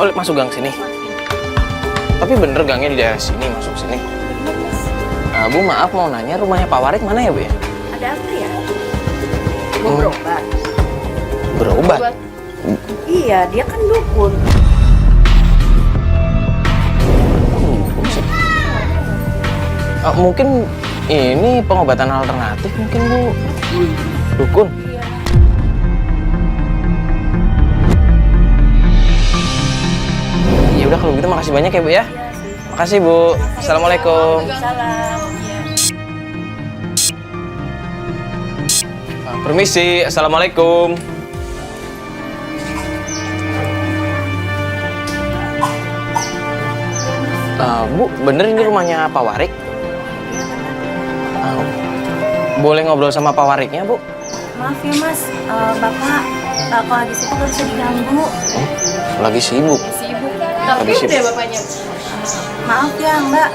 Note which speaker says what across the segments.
Speaker 1: Oh, masuk gang sini. Tapi bener gangnya di daerah sini, masuk sini. Bu, maaf mau nanya, rumahnya Pak Warik mana ya, Bu ya?
Speaker 2: Ada apa ya? Mau berobat.
Speaker 1: Berobat?
Speaker 2: Iya, dia kan dukun.
Speaker 1: Dukun sih. Mungkin ini pengobatan alternatif mungkin, Bu. Dukun? Ya udah kalau gitu makasih banyak ya, Bu ya. Makasih, Bu. Assalamualaikum. Permisi, assalamualaikum. Bu, bener ini rumahnya Pak Warik? Boleh ngobrol sama Pak Wariknya, Bu?
Speaker 2: Maaf ya Mas, Bapak kalau lagi sibuk gak bisa diganggu.
Speaker 1: Lagi sibuk?
Speaker 2: Sibuk.
Speaker 1: Lagi sibuk.
Speaker 2: Deh bapaknya. Maaf ya Mbak,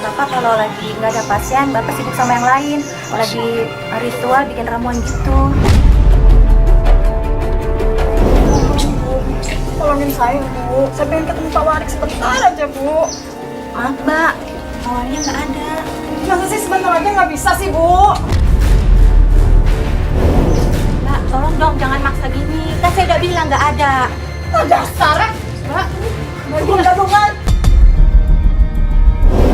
Speaker 2: Bapak kalau lagi nggak ada pasien, Bapak sibuk sama yang lain. Lagi ritual bikin ramuan gitu.
Speaker 3: Tolongin saya, Bu. Saya pengen ketemu Pak Warik sebentar aja, Bu.
Speaker 2: Maaf Mbak, awalnya nggak ada.
Speaker 3: Masa sih sebentar aja nggak bisa sih, Bu?
Speaker 2: Mbak, tolong dong jangan maksa gini. Kan saya udah bilang nggak ada.
Speaker 3: Oh, dasar, Mbak. Dukun gadungan.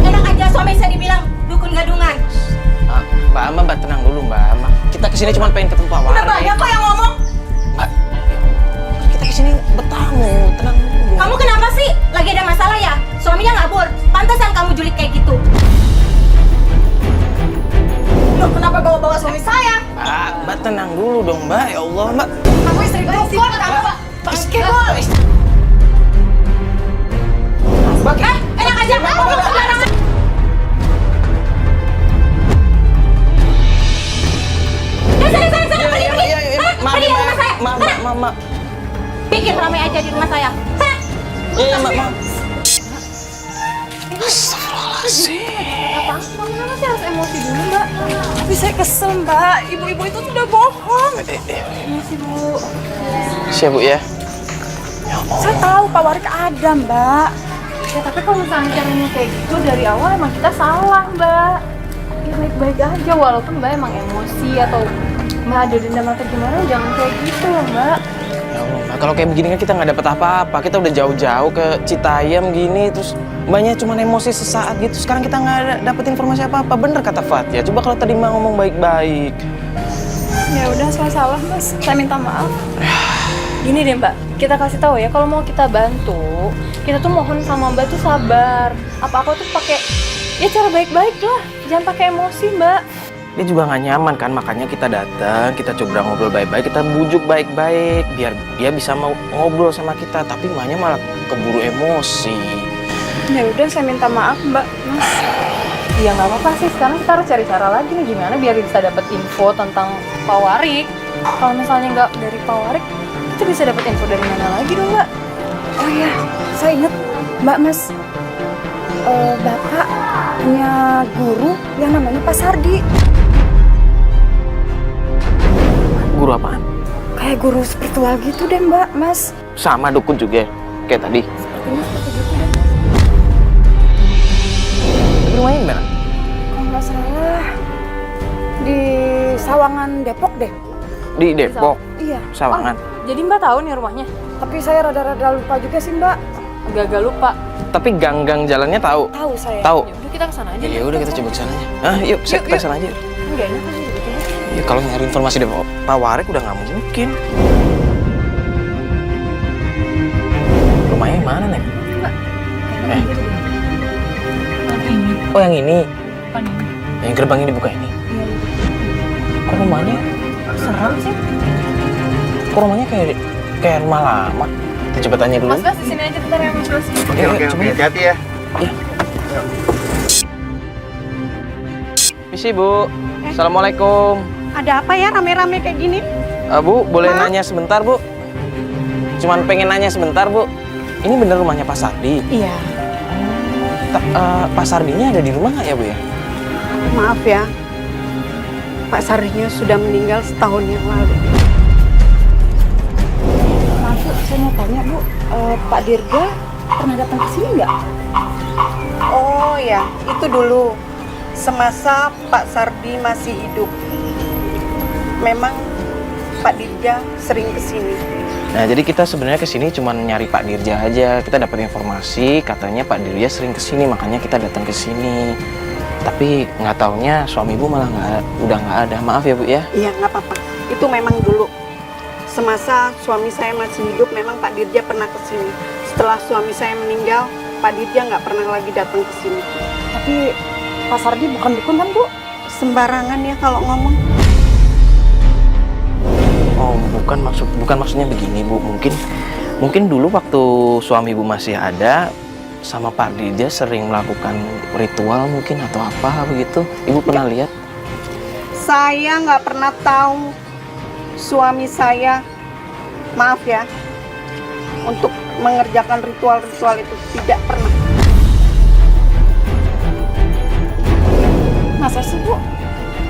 Speaker 2: Enak aja suami saya dibilang dukun gadungan.
Speaker 1: Mbak Ama, Mbak tenang dulu, Mbak Ama. Kita kesini cuma pengen ketemu Pak Warik.
Speaker 3: Udah banyak kok yang ngomong.
Speaker 1: Mbak, kita kesini bertamu, tenang dulu.
Speaker 2: Kamu kenapa sih? Lagi ada masalah ya? Suaminya ngabur. Pantesan kamu julid kayak gitu.
Speaker 3: Loh, kenapa bawa-bawa suami saya?
Speaker 1: Mbak tenang dulu dong, Mbak. Ya Allah, Mbak.
Speaker 3: Kamu istri dukun, kamu basketball.
Speaker 2: Enak aja. Kamu sembarangan. Sana, pergi. Pergi dari rumah saya.
Speaker 1: Maaf.
Speaker 2: Bikin ramai aja di rumah saya.
Speaker 1: Iya, maaf. Astagfirullahaladzim.
Speaker 3: Kenapa sih harus emosi dulu, Mbak? Tapi saya kesel, Mbak. Ibu-ibu itu sudah bohong. Emosi, Bu.
Speaker 1: Siap, Bu ya.
Speaker 3: Saya tahu Pak Warik ada, Mbak. Ya, tapi kalau misalnya caranya kayak gitu dari awal emang kita salah, Mbak. Ya baik-baik aja, walaupun Mbak emang emosi atau Mbak ada dendam atau gimana, jangan kayak gitu loh, Mbak.
Speaker 1: Ya Allah, Mbak. Kalau kayak begini kan kita nggak dapet apa-apa. Kita udah jauh-jauh ke Citayam gini, terus Mbaknya cuma emosi sesaat gitu. Sekarang kita nggak dapet informasi apa-apa. Bener kata Fatia. Coba kalau tadi Mbak ngomong baik-baik.
Speaker 3: Ya udah, saya salah, Mas. Saya minta maaf. Gini deh, Mbak. Kita kasih tahu ya, kalau mau kita bantu, kita tuh mohon sama Mbak tuh sabar. Apa-apa tuh pakai ya cara baik-baik lah. Jangan pakai emosi, Mbak.
Speaker 1: Dia juga nggak nyaman kan, makanya kita datang, kita coba ngobrol baik-baik, kita bujuk baik-baik, biar dia bisa mau ngobrol sama kita. Tapi Mbaknya malah keburu emosi.
Speaker 3: Ya udah, saya minta maaf, Mbak. Mas. Ya nggak apa-apa sih. Sekarang kita harus cari cara lagi nih gimana biar bisa dapat info tentang Pak Warik. Kalau misalnya nggak dari Pak Warik, kita bisa dapat info dari mana lagi dong, Mbak? Oh iya, saya ingat, Mbak, Mas. Bapak punya guru yang namanya Pak Sardi.
Speaker 1: Guru apaan?
Speaker 3: Kayak guru spiritual gitu deh, Mbak, Mas.
Speaker 1: Sama dukun juga, kayak tadi.
Speaker 3: Sepertinya seperti gitu deh, Mas.
Speaker 1: Rumahnya di mana?
Speaker 3: Kalau nggak salah di Sawangan, Depok deh.
Speaker 1: Di Depok,
Speaker 3: Iya.
Speaker 1: Sawangan.
Speaker 3: Jadi Mbak tahu nih rumahnya? Tapi saya rada-rada lupa juga sih, Mbak. Agak lupa.
Speaker 1: Tapi gang-gang jalannya tahu.
Speaker 3: Tahu saya.
Speaker 1: Tahu.
Speaker 3: Ya udah, kita kesana aja.
Speaker 1: Ya udah kita coba ke sana aja. Yuk, kita ke sana aja.
Speaker 3: Enggak enak kan gitu.
Speaker 1: Ya kalau nyari informasi dari Pak Warik udah nggak mungkin. Rumahnya mana, Neng? Oh, yang ini. Yang gerbang ini buka ini. Kok rumahnya
Speaker 3: Serem sih.
Speaker 1: Kok rumahnya kayak rumah lama? Kita coba tanya dulu.
Speaker 3: Mas, di sini aja bentar ya, Mas.
Speaker 4: Oke, hati-hati ya.
Speaker 1: Iya. Misi, Bu. Assalamualaikum.
Speaker 5: Ada apa ya rame-rame kayak gini?
Speaker 1: Bu, boleh nanya sebentar, Bu? Cuman pengen nanya sebentar, Bu. Ini bener rumahnya Pak Sardi?
Speaker 5: Iya.
Speaker 1: Pak Sardinya ada di rumah nggak ya, Bu ya?
Speaker 5: Maaf ya, Pak Sardinya sudah meninggal setahun yang lalu.
Speaker 3: Maaf, Bu, saya mau tanya, Bu.
Speaker 2: Pak Dirga pernah datang ke sini nggak?
Speaker 5: Oh ya, itu dulu semasa Pak Sardi masih hidup. Memang Pak Dirja sering kesini.
Speaker 1: Nah, jadi kita sebenarnya kesini cuma nyari Pak Dirja aja. Kita dapat informasi katanya Pak Dirja sering kesini, makanya kita datang ke sini. Tapi nggak taunya suami ibu malah udah nggak ada. Maaf ya Bu ya.
Speaker 5: Iya, nggak apa-apa. Itu memang dulu. Semasa suami saya masih hidup, memang Pak Dirja pernah kesini. Setelah suami saya meninggal, Pak Dirja nggak pernah lagi datang ke sini.
Speaker 2: Tapi Pak Sardi bukan dukun kan, Bu?
Speaker 5: Sembarangan ya kalau ngomong.
Speaker 1: Oh, bukan maksudnya begini Bu. Mungkin dulu waktu suami ibu masih ada sama Pak Dirja sering melakukan ritual mungkin atau apa begitu. Ibu pernah lihat?
Speaker 5: Saya nggak pernah tahu suami saya, maaf ya, untuk mengerjakan ritual-ritual itu tidak pernah.
Speaker 2: Masa sih, Bu?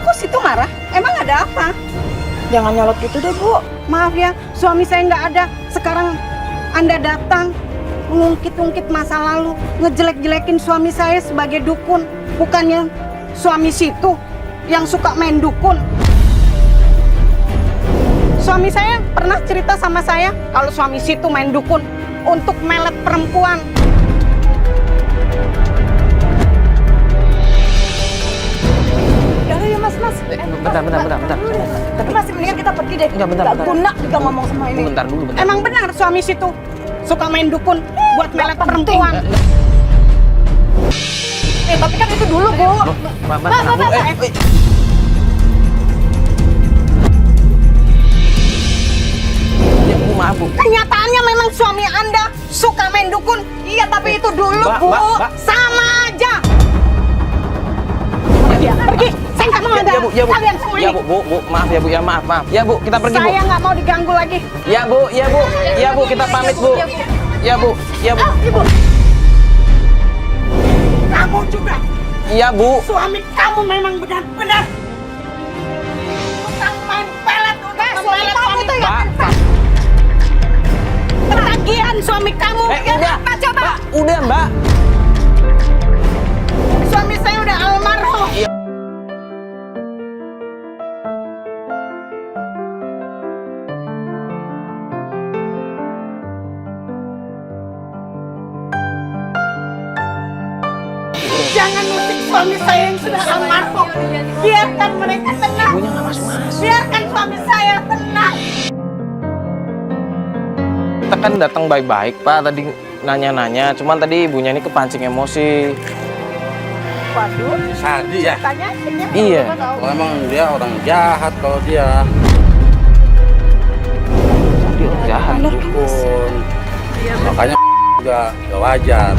Speaker 5: Kok situ marah? Emang ada apa?
Speaker 2: Jangan nyolot gitu deh, Bu.
Speaker 5: Maaf ya, suami saya nggak ada. Sekarang Anda datang ngungkit-ungkit masa lalu, ngejelek-jelekin suami saya sebagai dukun. Bukannya suami situ yang suka main dukun. Suami saya pernah cerita sama saya kalau suami situ main dukun untuk melet perempuan.
Speaker 2: Yaudah ya, Mas.
Speaker 1: Bentar.
Speaker 2: Tapi masih mendingan kita pergi deh.
Speaker 1: Enggak, bentar.
Speaker 2: Gak guna juga ngomong sama ini.
Speaker 1: Bentar dulu.
Speaker 5: Emang benar suami situ suka main dukun buat melet perempuan.
Speaker 2: Tapi kan itu dulu, Bu.
Speaker 1: Ya Bu, maaf Bu.
Speaker 5: Kenyataannya memang suami Anda suka main dukun. Iya, tapi itu dulu,
Speaker 1: Mbak,
Speaker 5: Bu.
Speaker 1: Mbak.
Speaker 5: Sama aja. Pergi. Saya nggak mau ada kalian semua
Speaker 1: Ya
Speaker 5: ini.
Speaker 1: Bu, maaf ya Bu ya, maaf. Ya Bu, kita pergi Bu.
Speaker 5: Saya nggak mau diganggu lagi.
Speaker 1: Ya Bu, kita pamit Bu. Ya Bu.
Speaker 5: Ibu. Kamu juga.
Speaker 1: Iya Bu.
Speaker 5: Suami kamu memang benar-benar tukang main pelet. Suami kamu tuh ya.
Speaker 1: Pak.
Speaker 5: Ketagihan suami kamu.
Speaker 1: Udah.
Speaker 5: Apa coba?
Speaker 1: Pak, udah Mbak.
Speaker 5: Suami saya udah almarhum.
Speaker 1: Iya.
Speaker 5: Jangan musik suami saya yang sudah almarhum. Biarkan mereka tenang.
Speaker 1: Ibunya nggak masuk.
Speaker 5: Biarkan suami saya tenang.
Speaker 1: Kita kan datang baik-baik Pak, tadi nanya-nanya. Cuman tadi ibunya ini kepancing emosi.
Speaker 5: Waduh,
Speaker 4: Sardi ya?
Speaker 5: tanya ini.
Speaker 1: Iya.
Speaker 4: Oh, emang dia orang jahat kalau dia
Speaker 1: Dia jahat.
Speaker 4: dukun. Makanya juga gak wajar.